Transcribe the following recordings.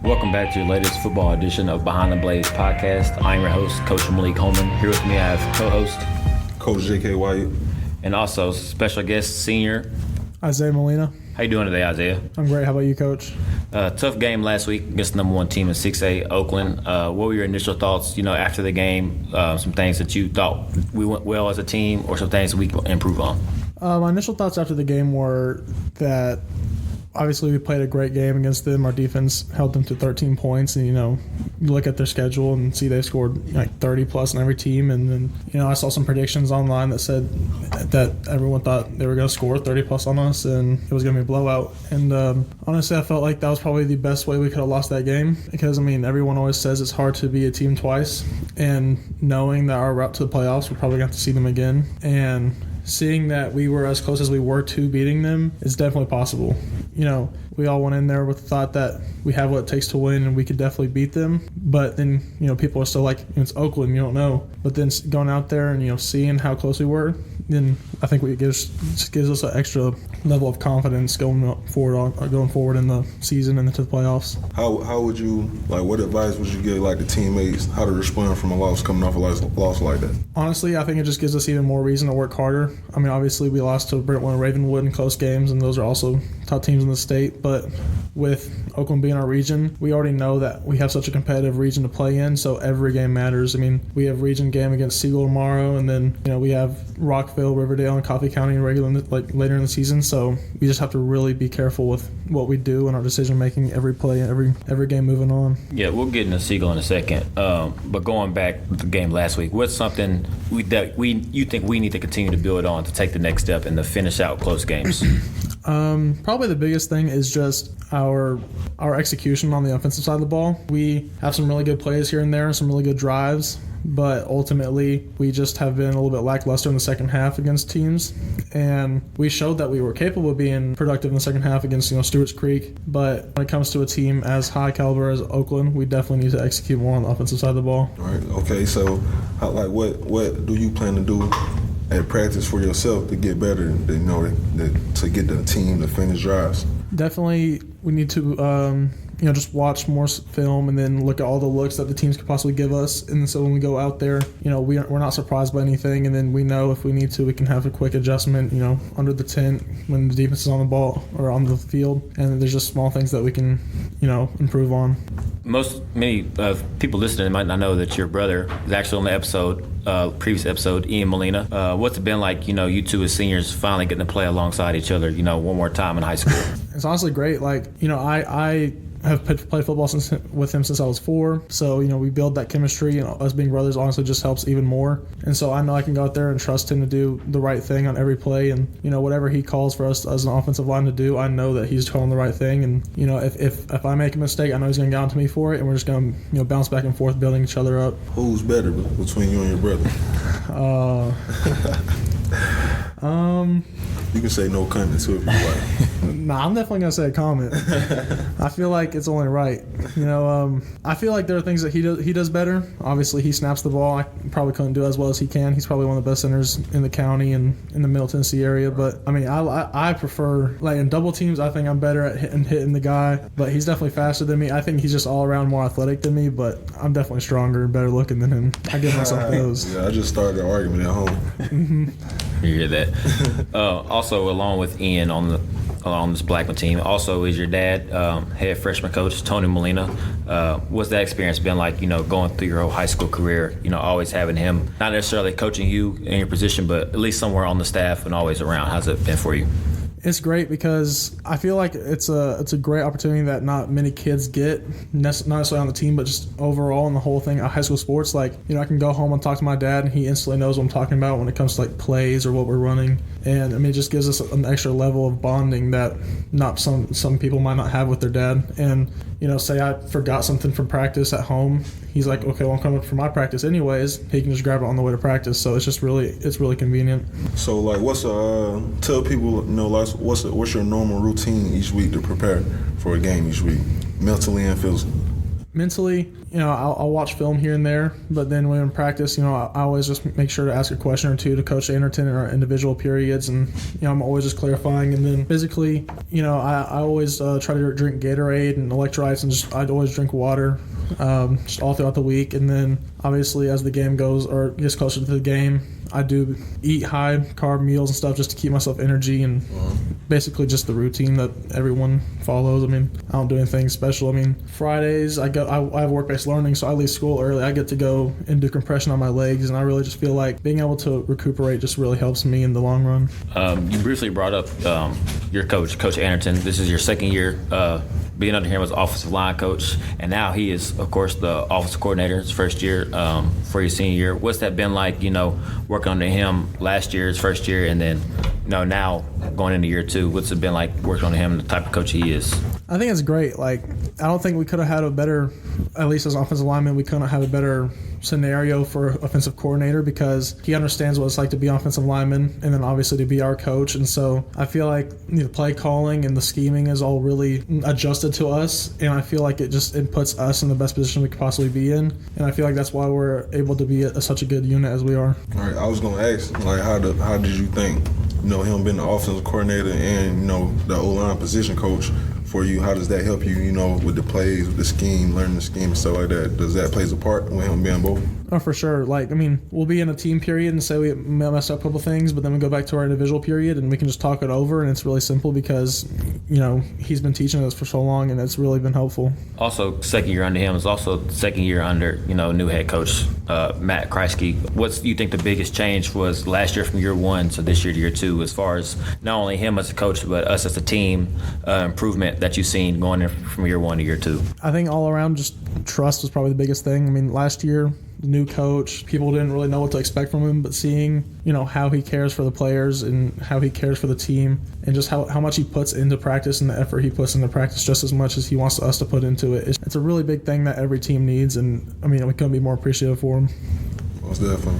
Welcome back to your latest football edition of Behind the Blades podcast. I'm your host, Coach Holman. Here with me, I have co-host Coach J.K. Wyatt, and also special guest, senior Isaiah Molina. How you doing today, Isaiah? I'm great. How about you, Coach? Tough game last week against the number one team in 6A, Oakland. What were your initial thoughts, after the game? Some things that you thought we went well as a team, or some things that we can improve on? My initial thoughts after the game were that obviously we played a great game against them. Our defense held them to 13 points, and you look at their schedule and see they scored like 30 plus on every team. And then I saw some predictions online that said that everyone thought they were going to score 30 plus on us, and it was going to be a blowout. And honestly, I felt like that was probably the best way we could have lost that game, because everyone always says it's hard to be a team twice, and knowing that our route to the playoffs, we're probably going to have to see them again, and seeing that we were as close as we were to beating them is definitely possible. We all went in there with the thought that we have what it takes to win and we could definitely beat them. But then, people are still like, it's Oakland, you don't know. But then going out there and, seeing how close we were, then I think it gives us an extra level of confidence going forward in the season and into the playoffs. How would you, what advice would you give, the teammates, how to respond from a loss, coming off a loss like that? Honestly, I think it just gives us even more reason to work harder. Obviously, we lost to Brentwood and Ravenwood in close games, and those are also top teams in the state. But with Oakland being our region, we already know that we have such a competitive region to play in, so every game matters. We have region game against Siegel tomorrow, and then we have Rockville, Riverdale, and Coffee County later in the season. So we just have to really be careful with what we do and our decision making every play, every game moving on. Yeah, we'll get into Siegel in a second. But going back to the game last week, what's something you think we need to continue to build on to take the next step and to finish out close games? Probably the biggest thing is just our execution on the offensive side of the ball. We have some really good plays here and there, some really good drives, but ultimately we just have been a little bit lackluster in the second half against teams, and we showed that we were capable of being productive in the second half against Stewart's Creek. But when it comes to a team as high caliber as Oakland, we definitely need to execute more on the offensive side of the ball. All right. Okay. So, what do you plan to do at practice for yourself to get better, to get the team to finish drives? Definitely, we need to just watch more film and then look at all the looks that the teams could possibly give us. And so when we go out there, we're not surprised by anything. And then we know if we need to, we can have a quick adjustment, under the tent when the defense is on the ball or on the field. And there's just small things that we can, improve on. Many people listening might not know that your brother is actually on the previous episode, Ian Molina. What's it been like, you two as seniors finally getting to play alongside each other, one more time in high school? It's honestly great. I have played football with him since I was 4. So, we build that chemistry, and us being brothers honestly just helps even more. And so I know I can go out there and trust him to do the right thing on every play. And, whatever he calls for us as an offensive line to do, I know that he's calling the right thing. And, if I make a mistake, I know he's going to get on to me for it. And we're just going to, bounce back and forth, building each other up. Who's better between you and your brother? You can say no comment too if you like. Nah, I'm definitely going to say a comment. I feel like it's only right. I feel like there are things that he does better. Obviously, he snaps the ball. I probably couldn't do as well as he can. He's probably one of the best centers in the county and in the Middle Tennessee area. But, I prefer, in double teams, I think I'm better at hitting the guy. But he's definitely faster than me. I think he's just all around more athletic than me. But I'm definitely stronger and better looking than him. I give myself those. Yeah, I just started an argument at home. You hear that? Also, along with Ian on this Blackman team, also is your dad, head freshman coach Tony Molina. What's that experience been like, going through your whole high school career, always having him, not necessarily coaching you in your position, but at least somewhere on the staff and always around? How's it been for you? It's great because I feel like it's a great opportunity that not many kids get, not necessarily on the team, but just overall in the whole thing, high school sports. I can go home and talk to my dad, and he instantly knows what I'm talking about when it comes to plays or what we're running. And it just gives us an extra level of bonding that not some people might not have with their dad. And say I forgot something from practice at home, he's like, okay, well, I'm coming for my practice anyways. He can just grab it on the way to practice. So it's really convenient. So tell people, what's your normal routine each week to prepare for a game each week, mentally and physically? mentally, I'll watch film here and there, but then when in practice, I always just make sure to ask a question or two to Coach Anderton in our individual periods, and I'm always just clarifying. And then physically, I always try to drink Gatorade and electrolytes, and I'd always drink water just all throughout the week. And then obviously as the game goes or gets closer to the game, I do eat high carb meals and stuff just to keep myself energy, and basically just the routine that everyone follows. I mean, I don't do anything special. I mean, Fridays I have work-based learning, so I leave school early. I get to go and do compression on my legs, and I really just feel like being able to recuperate just really helps me in the long run. You briefly brought up your coach, Coach Anderton. This is your second year being under him as offensive line coach, and now he is, of course, the offensive coordinator. His first year for your senior year. What's that been like, working under him last year, his first year, and then now going into year two? What's it been like working under him and the type of coach he is? I think it's great. Like, I don't think we could have had a better, at least as an offensive lineman, we couldn't have a better scenario for offensive coordinator, because he understands what it's like to be offensive lineman and then obviously to be our coach. And so I feel like the play calling and the scheming is all really adjusted to us, and I feel like it puts us in the best position we could possibly be in, and I feel like that's why we're able to be such a good unit as we are. All right, I was going to ask, like, how did you think, him being the offensive coordinator and, the O-line position coach for you, how does that help you, with the plays, with the scheme, learning the scheme and stuff like that? Does that plays a part with him being both? Oh, for sure. Like, I mean, we'll be in a team period and say we messed up a couple things, but then we go back to our individual period and we can just talk it over, and it's really simple because, he's been teaching us for so long, and it's really been helpful. Also, second year under him is also second year under, new head coach Matt Kreisky. What do you think the biggest change was last year from year one to this year to year two, as far as not only him as a coach, but us as a team, improvement that you've seen going in from year one to year two? I think all around just trust was probably the biggest thing. I mean, last year, the new coach, people didn't really know what to expect from him, but seeing, how he cares for the players and how he cares for the team, and just how much he puts into practice and the effort he puts into practice just as much as he wants us to put into it. It's a really big thing that every team needs, and I mean, we couldn't be more appreciative for him. Most definitely.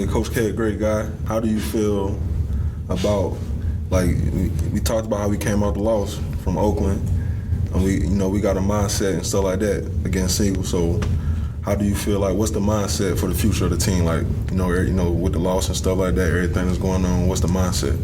Coach K, a great guy. How do you feel about, like, we talked about how we came out the loss from Oakland, and we got a mindset and stuff like that against Siegel. So how do you feel, like, what's the mindset for the future of the team? Like, with the loss and stuff like that, everything that's going on, what's the mindset?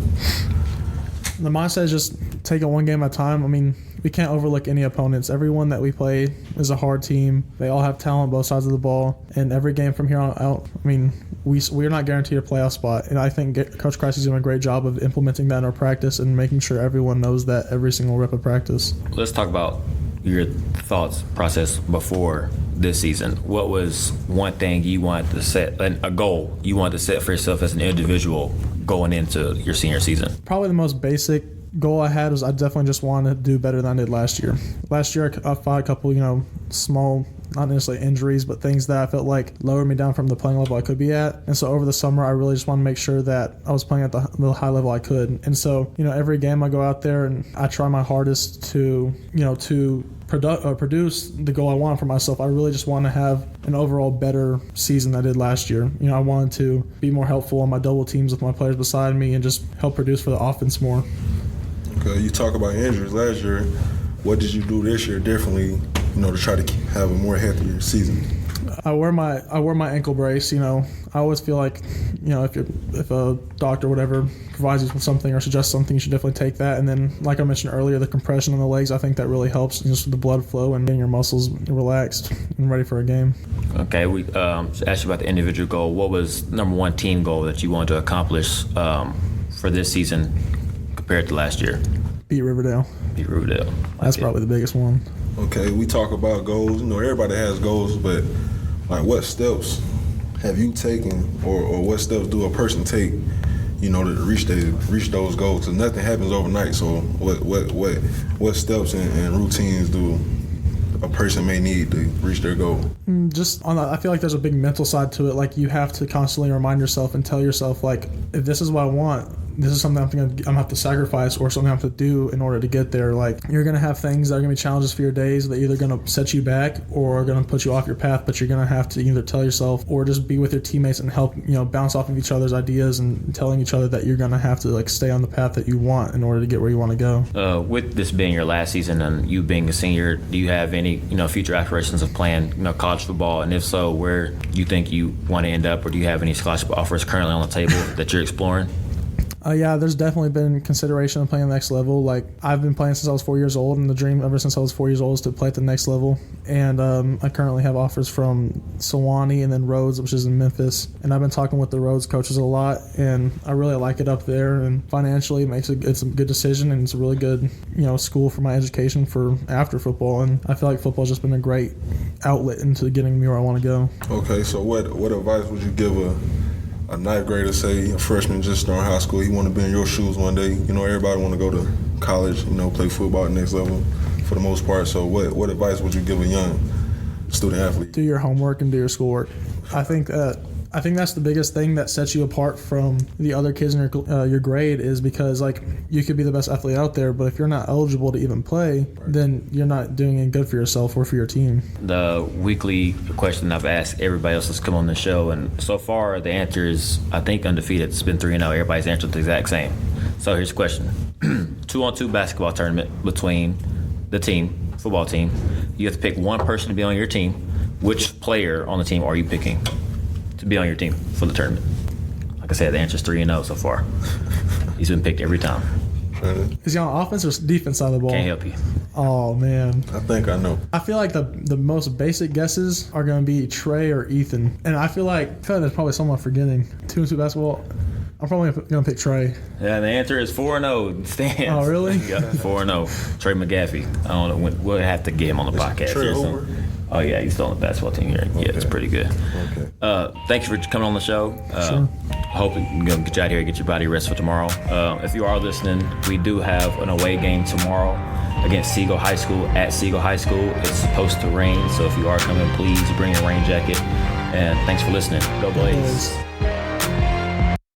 The mindset is just take it one game at a time. I mean, we can't overlook any opponents. Everyone that we play is a hard team. They all have talent both sides of the ball. And every game from here on out, I mean, we're not guaranteed a playoff spot. And I think Coach Kreisky's doing a great job of implementing that in our practice and making sure everyone knows that every single rep of practice. Let's talk about your thoughts process before this season. What was one thing you wanted to set, a goal you wanted to set for yourself as an individual going into your senior season? Probably the most basic goal I had was I definitely just wanted to do better than I did last year. Last year I fought a couple, small, not necessarily injuries, but things that I felt like lowered me down from the playing level I could be at. And so over the summer, I really just wanted to make sure that I was playing at the high level I could. And so, every game I go out there and I try my hardest to produce the goal I want for myself. I really just want to have an overall better season than I did last year. I wanted to be more helpful on my double teams with my players beside me and just help produce for the offense more. Okay, you talk about injuries last year. What did you do this year differently, to try to have a more healthier season? I wear my ankle brace. I always feel like, if a doctor or whatever provides you with something or suggests something, you should definitely take that. And then, like I mentioned earlier, the compression on the legs, I think that really helps just with the blood flow and getting your muscles relaxed and ready for a game. Okay, we asked you about the individual goal. What was number one team goal that you wanted to accomplish for this season compared to last year? Beat Riverdale. That's probably the biggest one. Okay, we talk about goals. Everybody has goals, but like, what steps have you taken, or what steps do a person take, to reach those goals? Because nothing happens overnight. So what steps and routines do a person may need to reach their goal? I feel like there's a big mental side to it. Like, you have to constantly remind yourself and tell yourself, like, if this is what I want, this is something I'm gonna have to sacrifice or something I have to do in order to get there. Like, you're gonna have things that are gonna be challenges for your days that either gonna set you back or are gonna put you off your path, but you're gonna have to either tell yourself or just be with your teammates and help, bounce off of each other's ideas and telling each other that you're gonna have to like stay on the path that you want in order to get where you want to go. With this being your last season and you being a senior, do you have any future aspirations of playing college football? And if so, where do you think you want to end up, or do you have any scholarship offers currently on the table that you're exploring? Yeah, there's definitely been consideration of playing the next level. Like, I've been playing since I was 4 years old, and the dream ever since I was 4 years old is to play at the next level. And I currently have offers from Sewanee and then Rhodes, which is in Memphis. And I've been talking with the Rhodes coaches a lot, and I really like it up there. And financially, it's a good decision, and it's a really good school for my education for after football. And I feel like football's just been a great outlet into getting me where I want to go. Okay, so what advice would you give a ninth grader, say a freshman just starting high school, he want to be in your shoes one day? Everybody want to go to college, play football at the next level for the most part. So what advice would you give a young student athlete? Do your homework and do your schoolwork. I think that's the biggest thing that sets you apart from the other kids in your grade, is because like you could be the best athlete out there, but if you're not eligible to even play, then you're not doing any good for yourself or for your team. The weekly question I've asked everybody else that's come on the show, and so far the answer is, I think, undefeated. It's been 3-0. Everybody's answered the exact same. So here's the question: 2-on-2 basketball tournament between the team, football team. You have to pick one person to be on your team. Which player on the team are you picking to be on your team for the tournament? Like I said, the answer is 3-0 so far. He's been picked every time. Is he on offense or defense side of the ball? Can't help you. Oh, man. I think I know. I feel like the most basic guesses are going to be Trey or Ethan. And I feel like there's probably someone I'm forgetting. 2-on-2 basketball. I'm probably going to pick Trey. Yeah, the answer is 4-0. Stands. Oh, really? Yeah, 4-0. Trey McGaffey. I don't know. We'll have to get him on the podcast. Trey over? Oh, yeah, he's still on the basketball team here. Yeah, it's pretty good. Okay. Thanks for coming on the show. Sure. Hope we can get you out here and get your body rest for tomorrow. If you are listening, we do have an away game tomorrow against Siegel High School at Siegel High School. It's supposed to rain, so if you are coming, please bring a rain jacket. And thanks for listening. Go Blaze.